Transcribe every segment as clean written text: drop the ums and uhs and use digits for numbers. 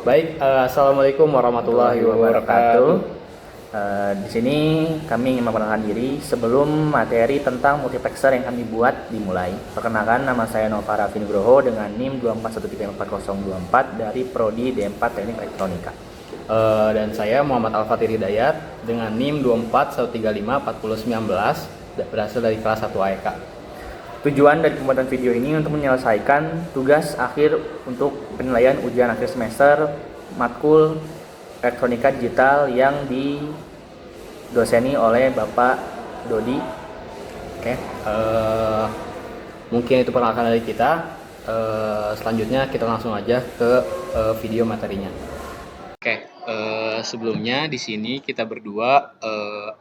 Baik, assalamualaikum warahmatullahi wabarakatuh. Di sini kami ingin memperkenalkan diri sebelum materi tentang multiplexer yang kami buat dimulai. Perkenalkan, nama saya Nova Raffi Nugroho dengan NIM 2413404 dari Prodi D4 Teknik Elektronika. Dan saya Muhammad Al-Fatir Hidayat dengan NIM 241354019 berasal dari kelas 1 AEK. Tujuan dari pembuatan video ini untuk menyelesaikan tugas akhir untuk penilaian ujian akhir semester matkul elektronika digital yang didoseni oleh Bapak Dodi. Oke, mungkin itu perkenalkan dari kita. Selanjutnya kita langsung aja ke video materinya. Oke, sebelumnya di sini kita berdua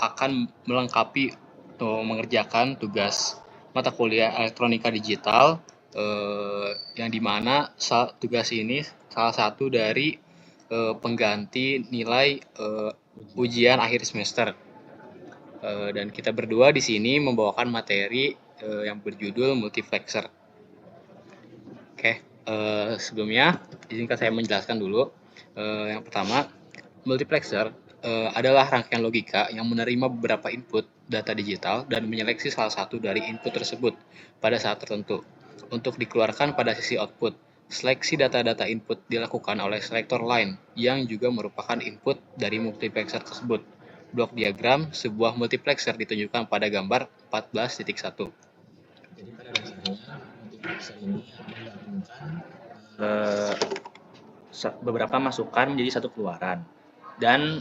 akan melengkapi atau mengerjakan tugas mata kuliah elektronika digital yang dimana tugas ini salah satu dari pengganti nilai ujian akhir semester. Dan kita berdua di sini membawakan materi yang berjudul multiplexer. Oke, sebelumnya izinkan saya menjelaskan dulu. Yang pertama, multiplexer adalah rangkaian logika yang menerima beberapa input data digital dan menyeleksi salah satu dari input tersebut pada saat tertentu untuk dikeluarkan pada sisi output. Seleksi data-data input dilakukan oleh selektor line yang juga merupakan input dari multiplexer tersebut. Blok diagram sebuah multiplexer ditunjukkan pada gambar 14.1. Jadi pada dasarnya multiplexer ini menggabungkan beberapa masukan menjadi satu keluaran. Dan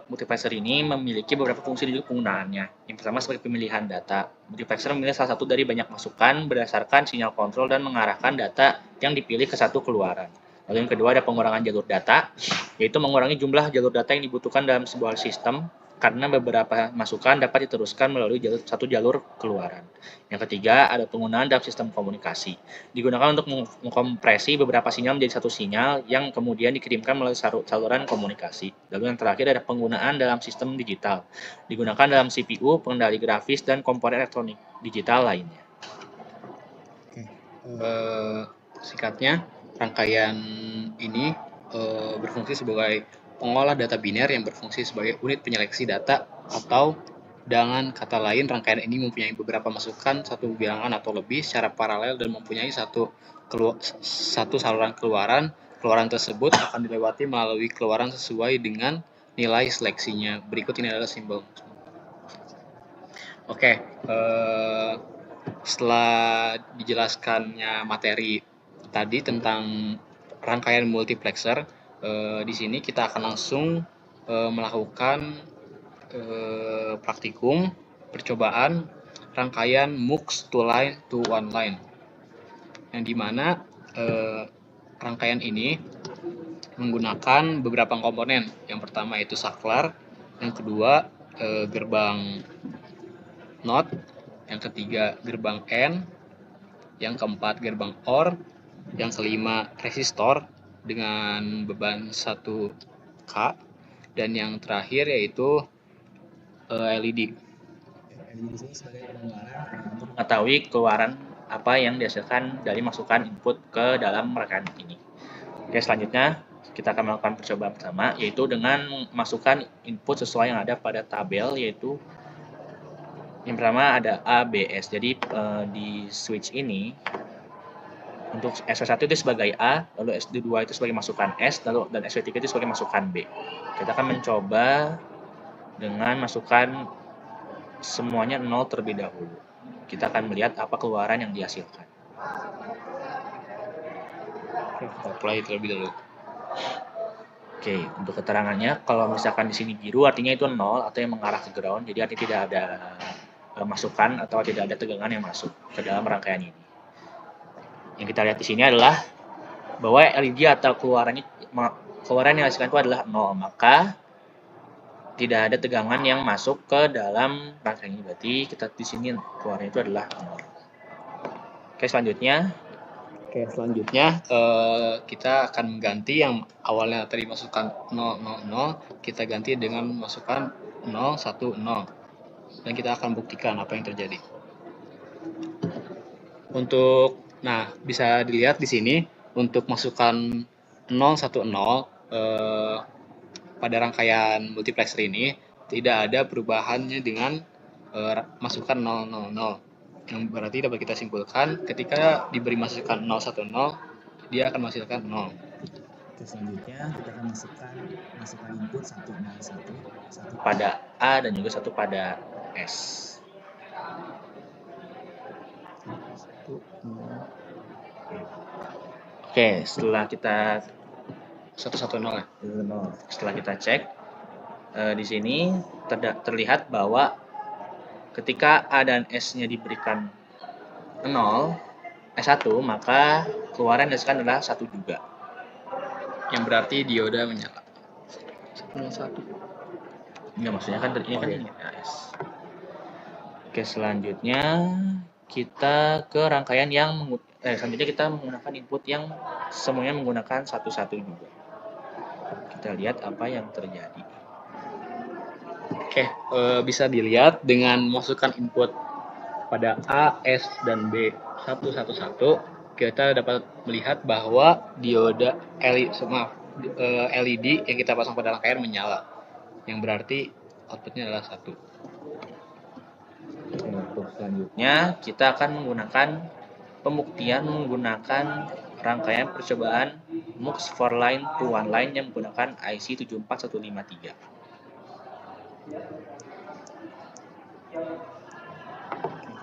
multiplexer ini memiliki beberapa fungsi juga penggunaannya. Yang pertama sebagai pemilihan data. Multiplexer memilih salah satu dari banyak masukan berdasarkan sinyal kontrol dan mengarahkan data yang dipilih ke satu keluaran. Lalu yang kedua ada pengurangan jalur data, yaitu mengurangi jumlah jalur data yang dibutuhkan dalam sebuah sistem karena beberapa masukan dapat diteruskan melalui satu jalur keluaran. Yang ketiga ada penggunaan dalam sistem komunikasi. Digunakan untuk mengkompresi beberapa sinyal menjadi satu sinyal yang kemudian dikirimkan melalui saluran komunikasi. Lalu yang terakhir ada penggunaan dalam sistem digital. Digunakan dalam CPU, pengendali grafis, dan komponen elektronik digital lainnya. Singkatnya, rangkaian ini berfungsi sebagai pengolah data biner yang berfungsi sebagai unit penyeleksi data, atau dengan kata lain, rangkaian ini mempunyai beberapa masukan, satu bilangan atau lebih secara paralel dan mempunyai satu saluran keluaran. Keluaran tersebut akan dilewati melalui keluaran sesuai dengan nilai seleksinya. Berikut ini adalah simbol. Oke, setelah dijelaskannya materi tadi tentang rangkaian multiplexer, di sini kita akan langsung melakukan praktikum percobaan rangkaian MUX to line to one line, yang dimana rangkaian ini menggunakan beberapa komponen. Yang pertama itu saklar, yang kedua gerbang NOT, yang ketiga gerbang N, yang keempat gerbang OR, yang kelima resistor dengan beban 1K, dan yang terakhir yaitu LED. LED di sini sebagai pengeluaran Untuk mengetahui keluaran apa yang dihasilkan dari masukan input ke dalam rangkaian ini. Oke, selanjutnya kita akan melakukan percobaan pertama, yaitu dengan masukkan input sesuai yang ada pada tabel, yaitu yang pertama ada A, B, S. Jadi di switch ini untuk SW1 itu sebagai A, lalu SW2 itu sebagai masukan S, lalu dan SW3 itu sebagai masukan B. Kita akan mencoba dengan masukan semuanya 0 terlebih dahulu. Kita akan melihat apa keluaran yang dihasilkan. Oke, kita mulai terlebih dahulu. Oke, untuk keterangannya, kalau misalkan di sini biru artinya itu 0 atau yang mengarah ke ground, jadi artinya tidak ada masukan atau tidak ada tegangan yang masuk ke dalam rangkaian ini. Yang kita lihat di sini adalah bahwa LED atau keluaran yang dihasilkan itu adalah 0, maka tidak ada tegangan yang masuk ke dalam rangkaian ini. Berarti kita di sini keluarnya itu adalah 0. Oke, selanjutnya kita akan mengganti yang awalnya tadi masukkan 0, 0, 0, kita ganti dengan masukkan 0, 1, 0. Dan kita akan buktikan apa yang terjadi. Nah, bisa dilihat di sini untuk masukkan 0, 1, 0, eh, pada rangkaian multiplexer ini tidak ada perubahannya dengan masukan 000, yang berarti dapat kita simpulkan ketika diberi masukan 010 dia akan menghasilkan 0. Oke, selanjutnya kita akan masukkan input 101, satu pada A dan juga satu pada S. Oke, setelah kita 110 ya. Setelah kita cek di sini terlihat bahwa ketika A dan S-nya diberikan 0, S1, maka keluaran yang dihasilkan adalah 1 juga. Yang berarti dioda menyala. 101. Enggak, maksudnya kan ini kan ini S. Oke, selanjutnya kita ke rangkaian yang selanjutnya kita menggunakan input yang semuanya menggunakan 11 juga. Kita lihat apa yang terjadi. Oke, bisa dilihat dengan masukkan input pada A, S, dan B 111, kita dapat melihat bahwa dioda LED yang kita pasang pada rangkaian menyala, yang berarti outputnya adalah 1. Untuk selanjutnya kita akan menggunakan pembuktian menggunakan rangkaian percobaan MUX 4 line to 1 line yang menggunakan IC 74153.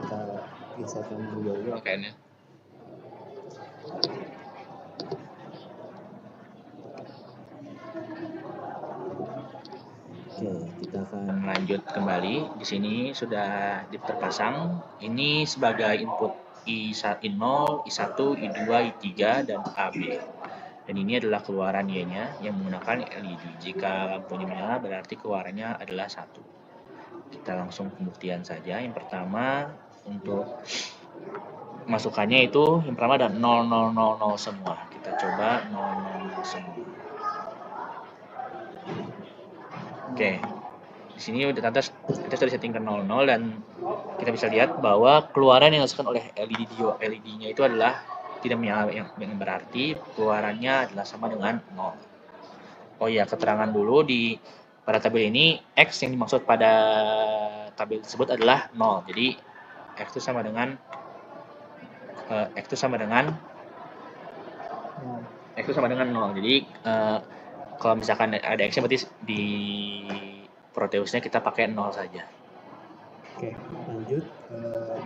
kita geserkan dulu rangkaiannya. Oke, kita akan lanjut kembali. Di sini sudah terpasang. Ini sebagai input I0, I1, I2, I3, dan AB. Dan ini adalah keluaran Y-nya yang menggunakan LED. Jika lampunya menyala berarti keluarannya adalah 1. Kita langsung pembuktian saja. Yang pertama untuk masukannya itu yang pertama ada 0000 semua. Kita coba 000 semua. Oke. Di sini udah kita sudah setting ke 00 dan kita bisa lihat bahwa keluaran yang dihasilkan oleh LED-nya itu adalah tidak menyala, yang berarti keluarannya adalah sama dengan 0. Oh ya, keterangan dulu pada tabel ini X yang dimaksud pada tabel tersebut adalah 0. Jadi X itu sama dengan X itu sama dengan 0. Jadi kalau misalkan ada X berarti di Proteusnya kita pakai 0 saja. Oke, lanjut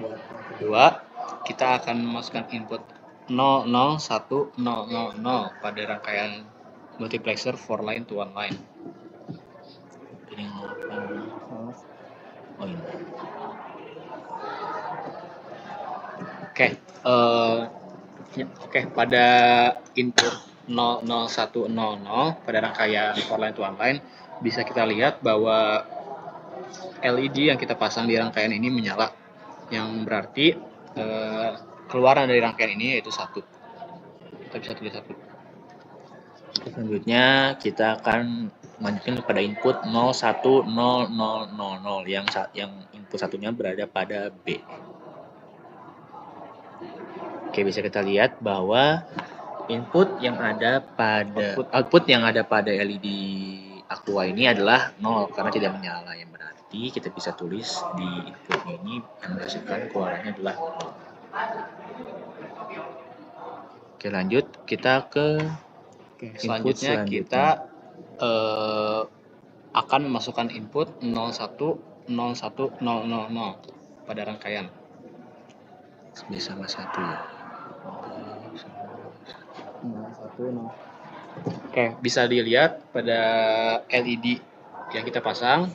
buat yang kedua, kita akan memasukkan input 001000 pada rangkaian multiplexer 4 line to 1 line. Ini oh ini. Oke, pada input 00100 pada rangkaian 4 line to 1 line bisa kita lihat bahwa LED yang kita pasang di rangkaian ini menyala, yang berarti keluaran dari rangkaian ini yaitu 1. Kita bisa tulis 1. Selanjutnya kita akan melanjutkan kepada input 010000 yang input satunya berada pada B. Oke, bisa kita lihat bahwa output yang ada pada LED Aqua ini adalah 0 karena tidak menyala, yang berarti kita bisa tulis di inputnya ini yang menghasilkan keluarannya adalah 0. Oke, lanjut kita ke selanjutnya kita akan memasukkan input 010100 pada rangkaian sama 1 ya. 010. Oke, bisa dilihat pada LED yang kita pasang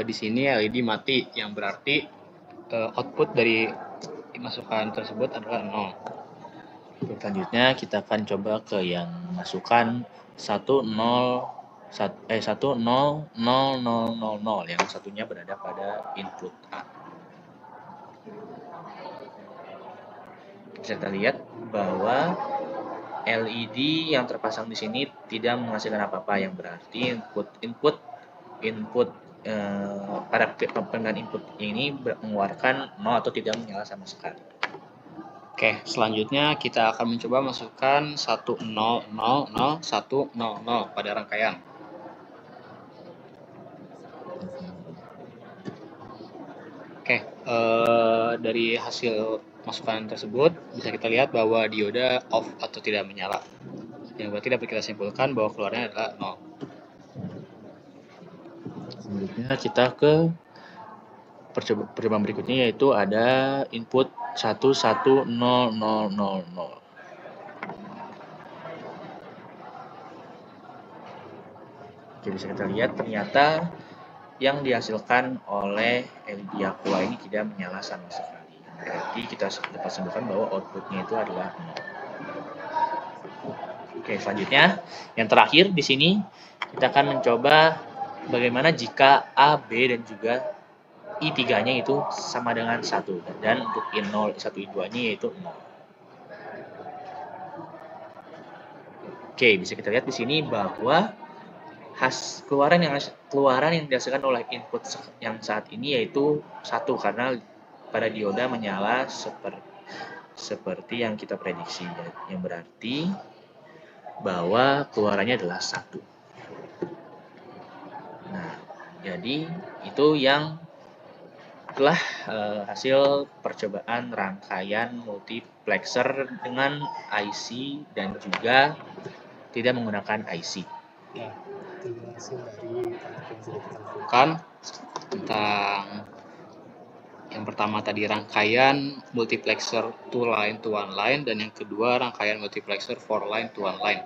di sini LED mati, yang berarti output dari masukan tersebut adalah 0. Selanjutnya kita akan coba ke yang masukan 1000000 yang satunya berada pada input A. Bisa kita lihat bahwa LED yang terpasang di sini tidak menghasilkan apa-apa, yang berarti input pada penggunaan input ini mengeluarkan 0 atau tidak menyala sama sekali. Oke, selanjutnya kita akan mencoba masukkan 1000100 pada rangkaian. Oke, dari hasil masukan tersebut bisa kita lihat bahwa dioda off atau tidak menyala. Yang berarti dapat kita simpulkan bahwa keluarnya adalah 0. Selanjutnya kita ke percobaan berikutnya, yaitu ada input 11000. Oke, bisa kita lihat ternyata yang dihasilkan oleh LED aqua ini tidak menyala sama sekali. Berarti kita dapat simpulkan bahwa outputnya itu adalah 0. Oke, selanjutnya yang terakhir di sini kita akan mencoba bagaimana jika A, B, dan juga I3-nya itu sama dengan 1, dan untuk I0, I1, I2-nya yaitu 0. Oke, bisa kita lihat di sini bahwa keluaran yang dihasilkan oleh input yang saat ini yaitu 1, karena pada dioda menyala seperti yang kita prediksi, yang berarti bahwa keluarannya adalah 1. Nah, jadi itu yang telah hasil percobaan rangkaian multiplexer dengan IC dan juga tidak menggunakan IC. Ya, itu hasil dari praktek yang sudah kita lakukan tentang yang pertama tadi rangkaian multiplexer 2 line to 1 line, dan yang kedua rangkaian multiplexer 4 line to 1 line.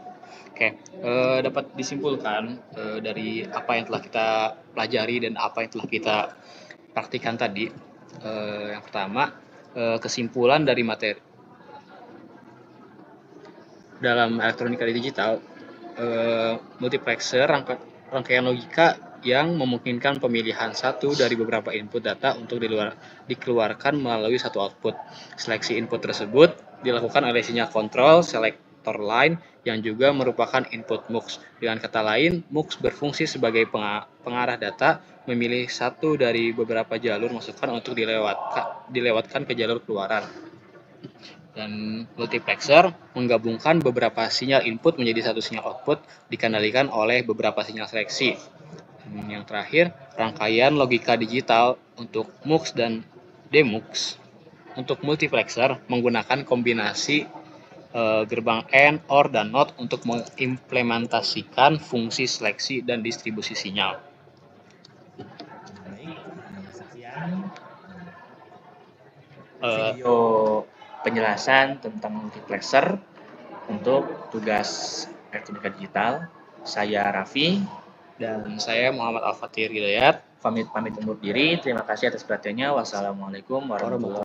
Oke, dapat disimpulkan dari apa yang telah kita pelajari dan apa yang telah kita praktikan tadi. Yang pertama, kesimpulan dari materi dalam elektronika digital, multiplexer rangkaian logika yang memungkinkan pemilihan satu dari beberapa input data untuk dikeluarkan melalui satu output. Seleksi input tersebut dilakukan oleh sinyal kontrol selector line yang juga merupakan input MUX. Dengan kata lain, MUX berfungsi sebagai pengarah data, memilih satu dari beberapa jalur masukan untuk dilewatkan ke jalur keluaran. Dan multiplexer menggabungkan beberapa sinyal input menjadi satu sinyal output, dikendalikan oleh beberapa sinyal seleksi. Dan yang terakhir, rangkaian logika digital untuk MUX dan DMUX. Untuk multiplexer menggunakan kombinasi gerbang AND, OR, dan NOT untuk mengimplementasikan fungsi seleksi dan distribusi sinyal. Baik, sekian video penjelasan tentang multiplexer untuk tugas elektronika digital. Saya Raffi dan saya Muhammad Al-Fatir Hidayat. Pamit undur diri. Terima kasih atas perhatiannya. Wassalamualaikum warahmatullahi wabarakatuh.